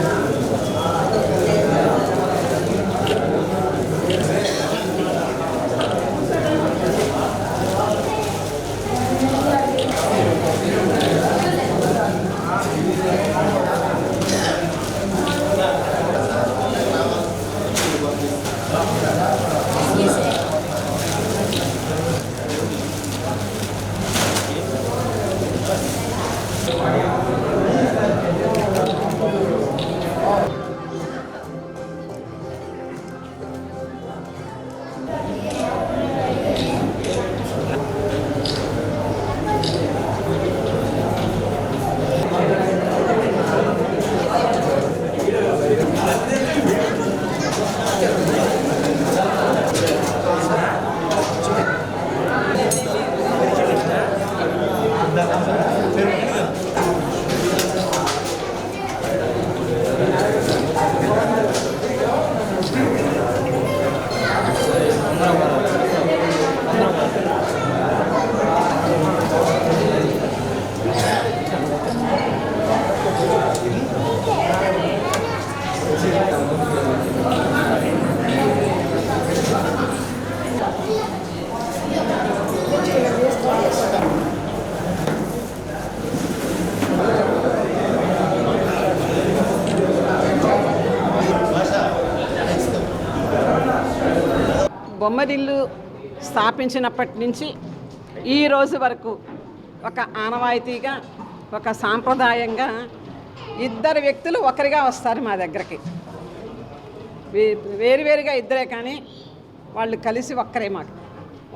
బొమ్మరిల్లు స్థాపించినప్పటి నుంచి ఈ రోజు వరకు ఒక ఆనవాయితీగా, ఒక సాంప్రదాయంగా ఇద్దరు వ్యక్తులు ఒకరిగా వస్తారు మా దగ్గరికి. వేరువేరుగా ఇద్దరే కానీ వాళ్ళు కలిసి ఒక్కరే మాకు.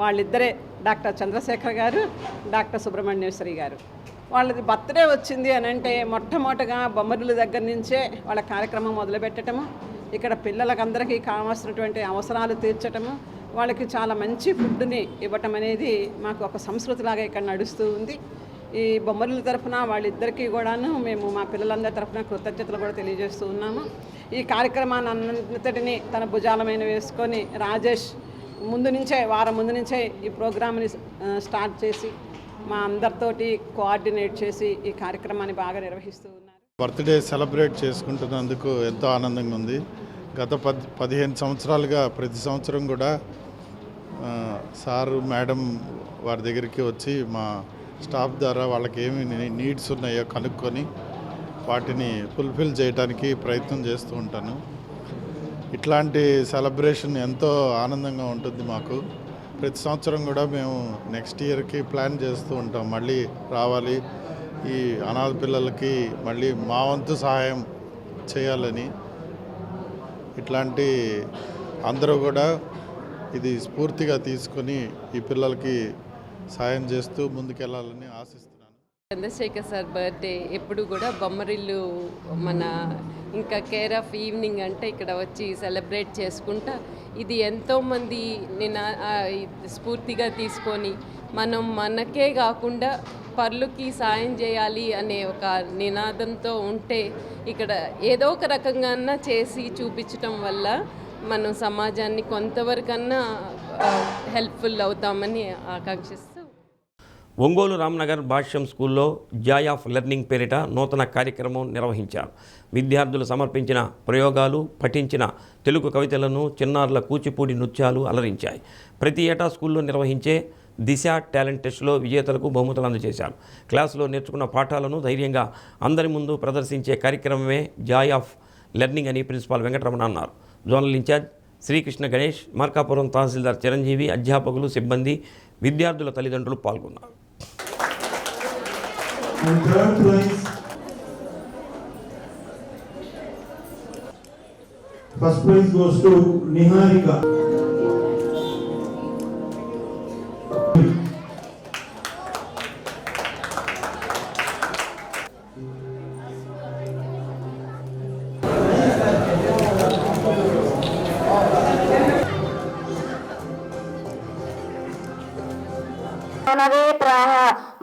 వాళ్ళిద్దరే డాక్టర్ చంద్రశేఖర్ గారు, డాక్టర్ సుబ్రహ్మణ్యేశ్వరి గారు. వాళ్ళది బర్త్డే వచ్చింది అని అంటే మొట్టమొదటిగా బొమ్మరిల్లు దగ్గర నుంచే వాళ్ళ కార్యక్రమం మొదలుపెట్టడము, ఇక్కడ పిల్లలకందరికీ కావాల్సినటువంటి అవసరాలు తీర్చటము, వాళ్ళకి చాలా మంచి ఫుడ్ని ఇవ్వటం అనేది మాకు ఒక సంస్కృతిలాగా ఇక్కడ నడుస్తూ ఉంది. ఈ బొమ్మరిల్లు తరఫున వాళ్ళిద్దరికీ కూడాను మేము మా పిల్లలందరి తరఫున కృతజ్ఞతలు కూడా తెలియజేస్తూ ఉన్నాము. ఈ కార్యక్రమాన్ని అంతటిని తన భుజాలమైన వేసుకొని రాజేష్ వారం ముందు నుంచే ఈ ప్రోగ్రామ్ని స్టార్ట్ చేసి మా అందరితోటి కోఆర్డినేట్ చేసి ఈ కార్యక్రమాన్ని బాగా నిర్వహిస్తూ ఉన్నారు. బర్త్డే సెలబ్రేట్ చేసుకుంటున్నందుకు ఎంతో ఆనందంగా ఉంది. గత 15 సంవత్సరాలుగా ప్రతి సంవత్సరం కూడా సారు మేడం వారి దగ్గరికి వచ్చి మా స్టాఫ్ ద్వారా వాళ్ళకి ఏమి నీడ్స్ ఉన్నాయో కనుక్కొని వాటిని ఫుల్ఫిల్ చేయడానికి ప్రయత్నం చేస్తూ ఉంటాను. ఇట్లాంటి సెలబ్రేషన్ ఎంతో ఆనందంగా ఉంటుంది మాకు. ప్రతి సంవత్సరం కూడా మేము నెక్స్ట్ ఇయర్కి ప్లాన్ చేస్తూ ఉంటాం, మళ్ళీ రావాలి, ఈ అనాథ పిల్లలకి మళ్ళీ మా వంతు సహాయం చేయాలని. ఇట్లాంటి అందరూ కూడా ఇది స్ఫూర్తిగా తీసుకొని ఈ పిల్లలకి సాయం చేస్తూ ముందుకెళ్ళాలని ఆశిస్తున్నాను. చంద్రశేఖర్ సార్ బర్త్డే ఎప్పుడు కూడా బొమ్మరిల్లు మన ఇంకా కేర్ ఆఫ్ ఈవినింగ్ అంటే ఇక్కడ వచ్చి సెలబ్రేట్ చేసుకుంటా ఇది ఎంతోమంది స్ఫూర్తిగా తీసుకొని మనం మనకే కాకుండా పర్లుకి సాయం చేయాలి అనే ఒక నినాదంతో ఉంటే ఇక్కడ ఏదో ఒక రకంగా చేసి చూపించటం వల్ల మనం సమాజాన్ని కొంతవరకన్నా హెల్ప్ఫుల్ అవుతామని ఆకాంక్షిస్తూ ఒంగోలు రామ్నగర్ భాష్యం స్కూల్లో జాయ్ ఆఫ్ లెర్నింగ్ పేరిట నూతన కార్యక్రమం నిర్వహించారు. విద్యార్థులు సమర్పించిన ప్రయోగాలు, పఠించిన తెలుగు కవితలను, చిన్నారుల కూచిపూడి నృత్యాలు అలరించాయి. ప్రతి ఏటా స్కూల్లో నిర్వహించే దిశ టాలెంట్ టెస్ట్లో విజేతలకు బహుమతులు అందజేశారు. క్లాసులో నేర్చుకున్న పాఠాలను ధైర్యంగా అందరి ముందు ప్రదర్శించే కార్యక్రమమే జాయ్ ఆఫ్ లెర్నింగ్ అని ప్రిన్సిపాల్ వెంకటరమణ అన్నారు. జోనల్ ఇన్ఛార్జ్ శ్రీకృష్ణ గణేష్, మార్కాపురం తహసీల్దార్ చిరంజీవి, అధ్యాపకులు, సిబ్బంది, విద్యార్థుల తల్లిదండ్రులు పాల్గొన్నారు. First prize goes to Niharika.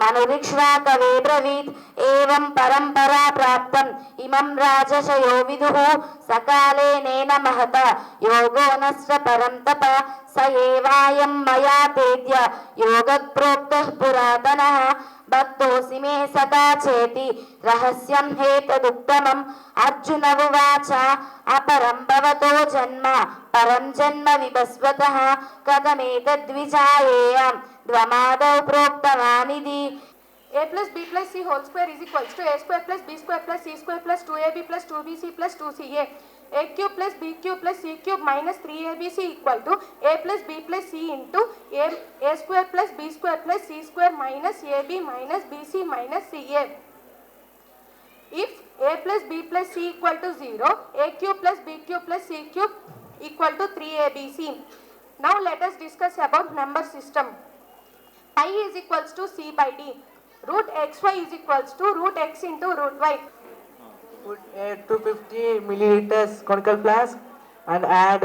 मनुरिक्ष्वा कवे ब्रवीत् एवं परंपरा प्राप्तम् इमं राजशयो विदुः सकाले नेन महता योगो नश्च परं तप स एवायं मया तेद्य योगप्रोक्तः पुरातनः भक्तोऽसि मे सदा चेति रहस्यं हेतदुक्तमम् अर्जुन उवाच अपरं भवतो जन्म परं जन्म विभस्वतः कथमेतद्विजायेयं द्वमादौ प्रोक्तवानिति a plus b plus c whole square is equals to a square plus b square plus c square plus 2ab plus 2bc plus 2ca a cube plus b cube plus c cube minus 3abc equal to a plus b plus c into a square plus b square plus c square minus ab minus bc minus ca. If a plus b plus c equal to 0, a cube plus b cube plus c cube equal to 3abc. Now let us discuss about number system. I is equals to c by d. Root xy is equals to root x into root y. Put a 250 milliliters conical flask and add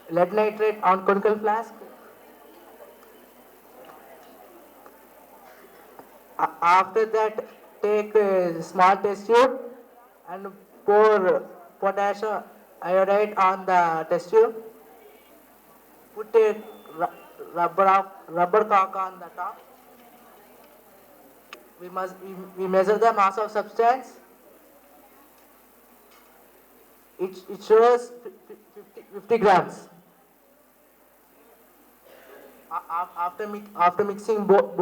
lead nitrate on conical flask. After that, take a small test tube and pour potassium iodide on the test tube. Put a rubber cock on the top. We measure the mass of substance. It shows 50 grams. After mixing both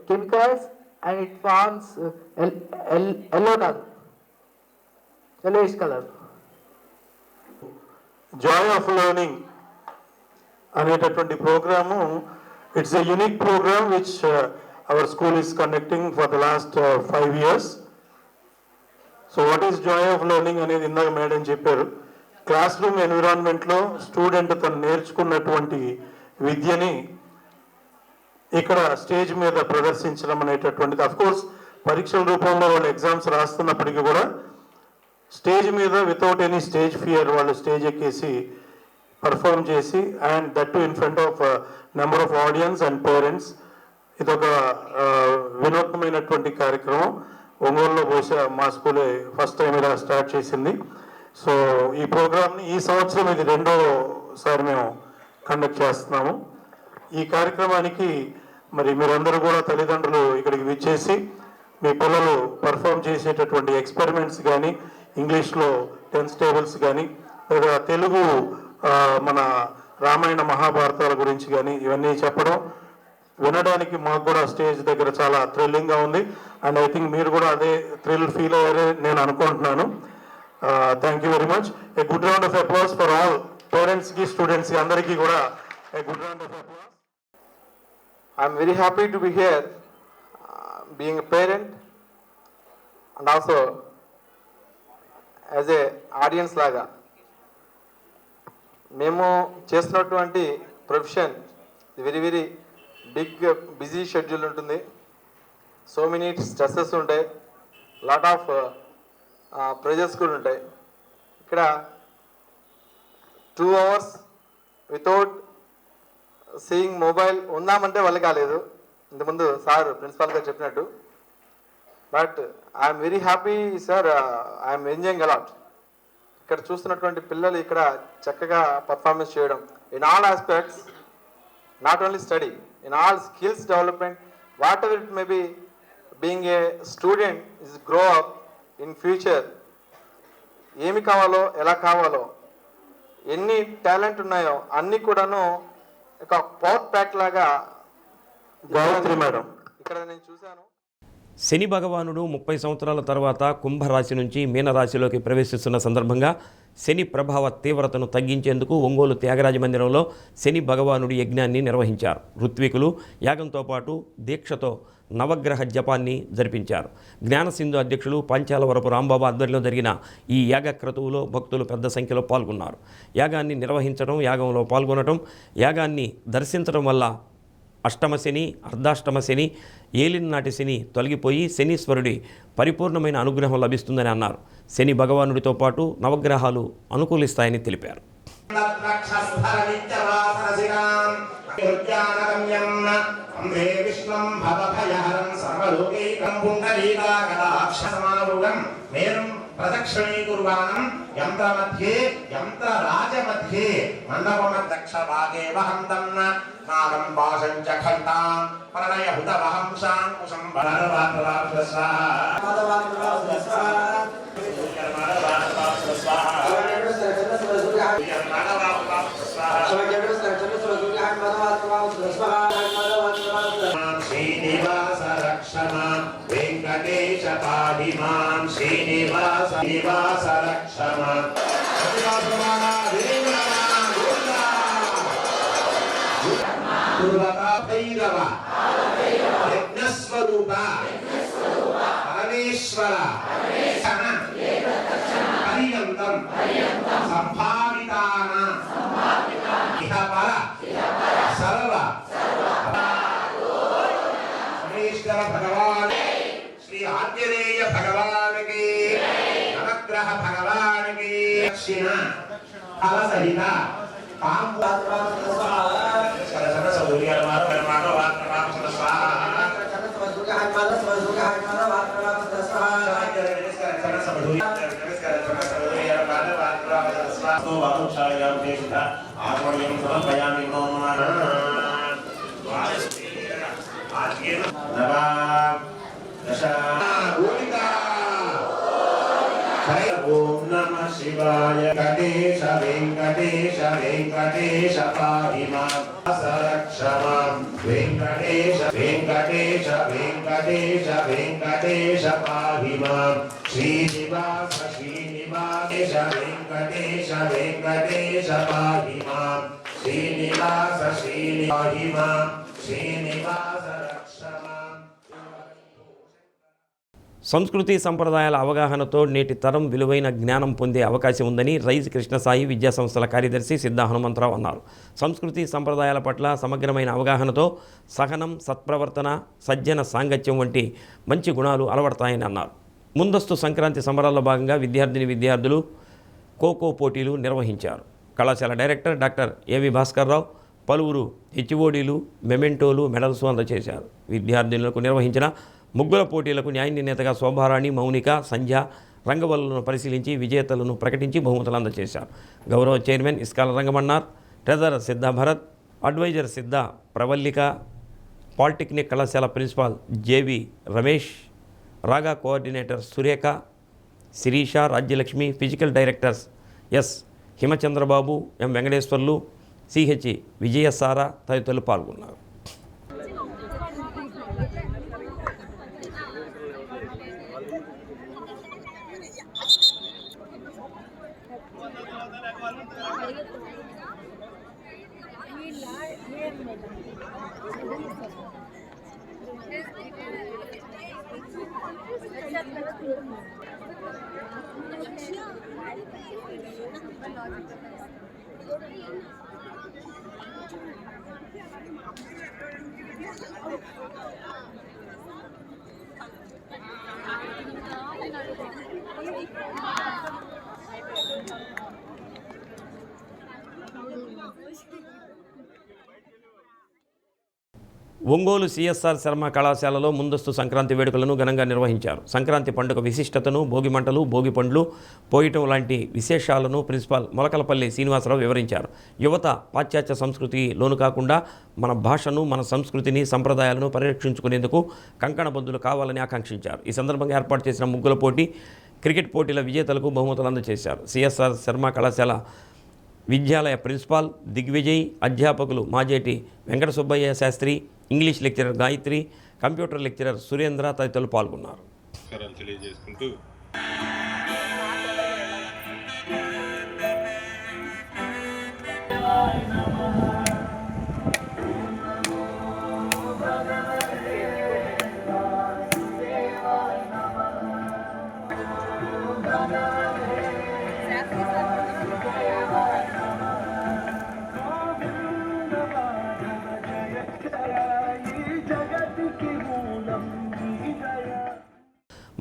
chemicals, and it forms yellowish color. Joy of learning అనేటటువంటి programme, it's a unique programme which our school is conducting for the last 5 years. So what is joy of learning అనేది ఇందాక madam చెప్పారు. Class room ఎన్విరాన్మెంట్లో student తను నేర్చుకున్నటువంటి విద్యని ఇక్కడ stage మీద ప్రదర్శించడం అనేటటువంటిది. అఫ్కోర్స్ పరీక్షల రూపంలో వాళ్ళు ఎగ్జామ్స్ రాస్తున్నప్పటికీ కూడా స్టేజ్ మీద వితౌట్ ఎనీ స్టేజ్ ఫియర్ వాళ్ళు స్టేజ్ ఎక్కేసి పర్ఫామ్ చేసి, and that to in front of number of audience and parents. ఇదొక వినూత్నమైనటువంటి కార్యక్రమం. ఒంగోలులో బహుశా మా స్కూలే ఫస్ట్ టైం ఇలా స్టార్ట్ చేసింది. సో ఈ ప్రోగ్రామ్ని ఈ సంవత్సరం ఇది రెండోసారి మేము కండక్ట్ చేస్తున్నాము. ఈ కార్యక్రమానికి మరి మీరందరూ కూడా తల్లిదండ్రులు ఇక్కడికి విచ్చేసి మీ పిల్లలు పర్ఫామ్ చేసేటటువంటి ఎక్స్పెరిమెంట్స్ కానీ, ఇంగ్లీష్లో 10 టేబుల్స్ కానీ, లేదా తెలుగు మన రామాయణ మహాభారతాల గురించి కానీ ఇవన్నీ చెప్పడం వినడానికి మాకు కూడా స్టేజ్ దగ్గర చాలా థ్రిల్లింగ్గా ఉంది. అండ్ ఐ థింక్ మీరు కూడా అదే థ్రిల్ ఫీల్ అయ్యారే నేను అనుకుంటున్నాను. Thank you very much. A good round of applause for all పేరెంట్స్కి, స్టూడెంట్స్కి అందరికీ కూడా a good round of applause. I'm very happy to be here, being a parent and also as a audience laga. మేము చేస్తున్నటువంటి profession very big busy schedule ఉంటుంది. So many stresses ఉంటాయి, lot of pressures కూడా ఉంటాయి. ఇక్కడ 2 hours without seeing mobile ఉందామంటే వాళ్ళు కాలేదు, ఇంతకుముందు సార్ ప్రిన్సిపాల్ గారు చెప్పినట్టు. But I'm very happy sir, I'm enjoying a lot. ఇక్కడ చూస్తున్నటువంటి పిల్లలు ఇక్కడ చక్కగా పర్ఫార్మెన్స్ చేయడం in all aspects, not only study, in all skills development, whatever it may be. Being a student is grow up in future, ఏమి కావాలో ఎలా కావాలో, ఎన్ని టాలెంట్ ఉన్నాయో అన్నీ కూడాను ఒక పవర్ ప్యాక్ లాగా గాయత్రి మేడం ఇక్కడ నేను చూశాను. శని భగవానుడు 30 సంవత్సరాల తర్వాత కుంభరాశి నుంచి మీనరాశిలోకి ప్రవేశిస్తున్న సందర్భంగా శని ప్రభావ తీవ్రతను తగ్గించేందుకు ఒంగోలు త్యాగరాజ మందిరంలో శని భగవానుడి యజ్ఞాన్ని నిర్వహించారు. ఋత్వికులు యాగంతో పాటు దీక్షతో నవగ్రహ జపాన్ని జరిపించారు. జ్ఞానసింధు అధ్యక్షులు పంచాలవరపు రాంబాబు ఆధ్వర్యంలో జరిగిన ఈ యాగ క్రతువులో భక్తులు పెద్ద సంఖ్యలో పాల్గొన్నారు. యాగాన్ని నిర్వహించడం, యాగంలో పాల్గొనడం, యాగాన్ని దర్శించడం వల్ల అష్టమ శని, అర్ధాష్టమ శని, ఏలినాటి శని తొలగిపోయి శనీశ్వరుడి పరిపూర్ణమైన అనుగ్రహం లభిస్తుందని అన్నారు. శని భగవానుడితో పాటు నవగ్రహాలు అనుకూలిస్తాయని తెలిపారు. విష్ణుం భవభయహరం సర్వ లోకైకం పుండరీకాక్షసమారుగం మేరం ప్రదక్షిణీకుర్వాణం యంత్రमध्ये యంత్రరాజमध्ये మండపమధ్యక్షభాగే వహంతం నాగం పాశం చ ఖల్తాం ప్రణయహుతవహంసాం కుశం శ్రీనివాస రక్షణ వెంకటేశ పాహి మాం శ్రీనివాస నివాస రక్షణ భైరవ యజ్ఞస్వరూప పరమేశ్వర పర్యంతం సంభావితాన ఇహ పర సర్వ మహేశ్వర భగవాన్ శ్రీ ఆంజనేయ భగవాన్ కి నవగ్రహ భగవాన్ కి దక్షిణ ఫల సహిత ఆత్మయం సమర్పయామి ఓం నమః శివాయ గణేశ వెంకటేశ వెంకటేశ పాహి మాం రక్షమాం వెంకటేశ వెంకటేశ వెంకటేశ వెంకటేశ పాహి మాం శ్రీనివాస శ్రీనివాస వెంకటేశ వెంకటేశ పాహి మాం శ్రీనివాస శ్రీనివాహి మాం శ్రీనివాస రక్షమాం. సంస్కృతి సంప్రదాయాల అవగాహనతో నేటి తరం విలువైన జ్ఞానం పొందే అవకాశం ఉందని రైజ్ కృష్ణసాయి విద్యాసంస్థల కార్యదర్శి సిద్ధ హనుమంతరావు అన్నారు. సంస్కృతి సంప్రదాయాల పట్ల సమగ్రమైన అవగాహనతో సహనం, సత్ప్రవర్తన, సజ్జన సాంగత్యం వంటి మంచి గుణాలు అలవడతాయని అన్నారు. ముందస్తు సంక్రాంతి సంబరాల్లో భాగంగా విద్యార్థులు ఖోఖో పోటీలు నిర్వహించారు. కళాశాల డైరెక్టర్ డాక్టర్ ఏవి భాస్కర్రావు పలువురు హెచ్ఓడీలు, మెమెంటోలు, మెడల్స్ అందజేశారు. విద్యార్థినులకు నిర్వహించిన ముగ్గుల పోటీలకు న్యాయ నిర్ణేతగా శోభారాణి, మౌనిక, సంధ్య రంగవల్లులను పరిశీలించి విజేతలను ప్రకటించి బహుమతులు అందజేశారు. గౌరవ చైర్మన్ ఇస్కాల రంగమన్నార్, ట్రెజరర్ సిద్ధ భరత్, అడ్వైజర్ సిద్ధ ప్రవల్లిక, పాలిటెక్నిక్ కళాశాల ప్రిన్సిపాల్ జేవి రమేష్, రాగా coordinator Surekha, Sirisha, Rajyalakshmi, physical directors S Himachandrababu, M Venkateswarlu, CH Vijayasara తదితరులు పాల్గొన్నారు. ఒంగోలు సిఎస్ఆర్ శర్మ కళాశాలలో ముందస్తు సంక్రాంతి వేడుకలను ఘనంగా నిర్వహించారు. సంక్రాంతి పండుగ విశిష్టతను, భోగి మంటలు, భోగి పండ్లు పోయటం లాంటి విశేషాలను ప్రిన్సిపాల్ మొలకలపల్లి శ్రీనివాసరావు వివరించారు. యువత పాశ్చాత్య సంస్కృతి లోను కాకుండా మన భాషను, మన సంస్కృతిని, సంప్రదాయాలను పరిరక్షించుకునేందుకు కంకణబద్దులు కావాలని ఆకాంక్షించారు. ఈ సందర్భంగా ఏర్పాటు చేసిన ముగ్గుల పోటీ, క్రికెట్ పోటీల విజేతలకు బహుమతులు అందజేశారు. సిఎస్ఆర్ శర్మ కళాశాల విద్యాలయ ప్రిన్సిపాల్ దిగ్విజయ్, అధ్యాపకులు Majeti Venkata Subbaiah Sastri, English lecturer Gayatri, computer lecturer Surendra తదితరులు పాల్గొన్నారు. తెలియజేసుకుంటూ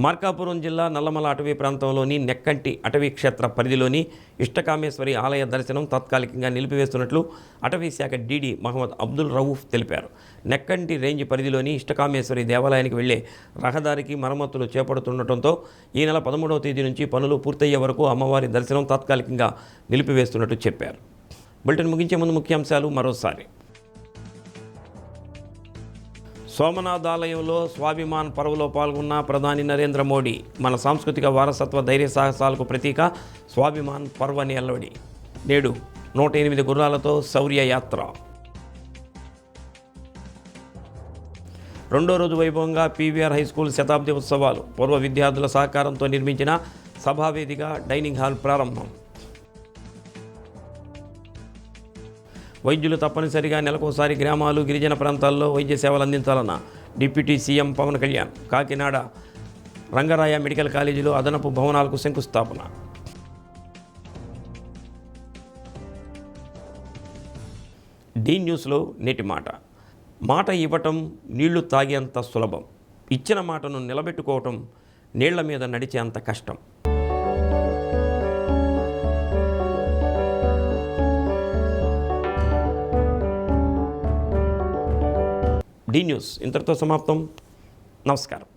మార్కాపురం జిల్లా నల్లమల అటవీ ప్రాంతంలోని నెక్కంటి అటవీ క్షేత్ర పరిధిలోని ఇష్టకామేశ్వరి ఆలయ దర్శనం తాత్కాలికంగా నిలిపివేస్తున్నట్లు అటవీ శాఖ డీడీ మహమ్మద్ అబ్దుల్ రవూఫ్ తెలిపారు. నెక్కంటి రేంజ్ పరిధిలోని ఇష్టకామేశ్వరి దేవాలయానికి వెళ్లే రహదారికి మరమ్మతులు చేపడుతుండటంతో ఈ నెల 13వ తేదీ నుంచి పనులు పూర్తయ్యే వరకు అమ్మవారి దర్శనం తాత్కాలికంగా నిలిపివేస్తున్నట్టు చెప్పారు. బులెటిన్ ముగించే ముందు ముఖ్యాంశాలు మరోసారి. సోమనాథ్ ఆలయంలో స్వాభిమాన్ పర్వలో పాల్గొన్న ప్రధాని నరేంద్ర మోడీ. మన సాంస్కృతిక వారసత్వ ధైర్య సాహసాలకు ప్రతీక స్వాభిమాన్ పర్వ అని అల్లడి. నేడు 108 గుర్రాలతో శౌర్య యాత్ర. రెండో రోజు వైభవంగా పీవీఆర్ హైస్కూల్ శతాబ్ది ఉత్సవాలు. పూర్వ విద్యార్థుల సహకారంతో నిర్మించిన సభావేదిక, డైనింగ్ హాల్ ప్రారంభం. వైద్యులు తప్పనిసరిగా నెలకోసారి గ్రామాలు, గిరిజన ప్రాంతాల్లో వైద్య సేవలు అందించాలన్న deputy CM Pawan Kalyan. Kakinada Rangaraya medical కాలేజీలో అదనపు భవనాలకు శంకుస్థాపన. డి న్యూస్లో నేటి మాట. మాట ఇవ్వటం నీళ్లు తాగేంత సులభం, ఇచ్చిన మాటను నిలబెట్టుకోవటం నీళ్ల మీద నడిచేంత కష్టం. డి న్యూస్ ఇంతటితో సమాప్తం. నమస్కారం.